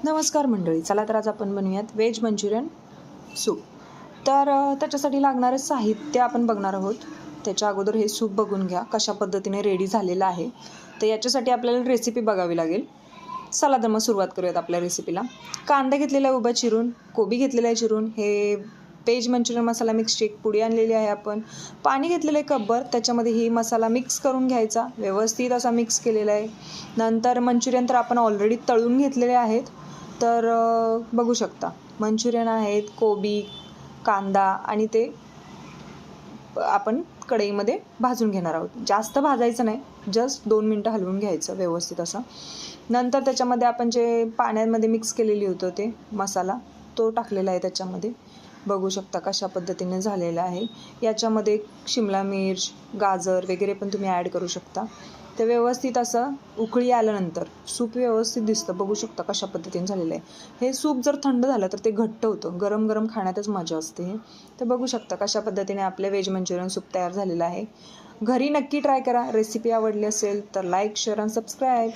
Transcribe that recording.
नमस्कार मंडळी, चला तर आज आपण बनवूयात व्हेज मंचुरियन सूप. तर त्याच्यासाठी लागणारे साहित्य आपण बघणार आहोत. त्याच्या अगोदर हे सूप बघून घ्या कशा पद्धतीने रेडी झालेलं आहे. तर याच्यासाठी आपल्याला रेसिपी बघावी लागेल. चला तर मग सुरुवात करूयात आपल्या रेसिपीला. कांदा घेतलेला आहे उभा चिरून, कोबी घेतलेला आहे चिरून, हे व्हेज मंचुरियन मसाला मिक्सची एक पुडी आणलेली आहे आपण. पाणी घेतलेलं आहे कपभर, त्याच्यामध्ये ही मसाला मिक्स करून घ्यायचा, व्यवस्थित असा मिक्स केलेला आहे. नंतर मंचुरियन तर आपण ऑलरेडी तळून घेतलेले आहेत. तर बघू शकता मंचुरियन आहेत, कोबी, कांदा आणि ते आपण कढईमध्ये भाजून घेणार आहोत. जास्त भाजायचं नाही, जस्ट 2 मिनटं हलवून घ्यायचं व्यवस्थित असं. नंतर त्याच्यामध्ये आपण जे पाण्यामध्ये मिक्स केलेली होतं ते मसाला तो टाकलेला आहे त्याच्यामध्ये. बघू शकता कशा पद्धतीने झालेलं आहे. याच्यामध्ये शिमला मिर्च, गाजर वगैरे पण तुम्ही ॲड करू शकता. ते व्यवस्थित असं उकळी आल्यानंतर सूप व्यवस्थित दिसतं. बघू शकता कशा पद्धतीने झालेलं आहे. हे सूप जर थंड झालं तर ते घट्ट होतं. गरम गरम खाण्यातच मजा असते हे. तर बघू शकता कशा पद्धतीने आपले व्हेज मंचुरियन सूप तयार झालेलं आहे. घरी नक्की ट्राय करा. रेसिपी आवडली असेल तर लाईक, शेअर आणि सबस्क्राईब.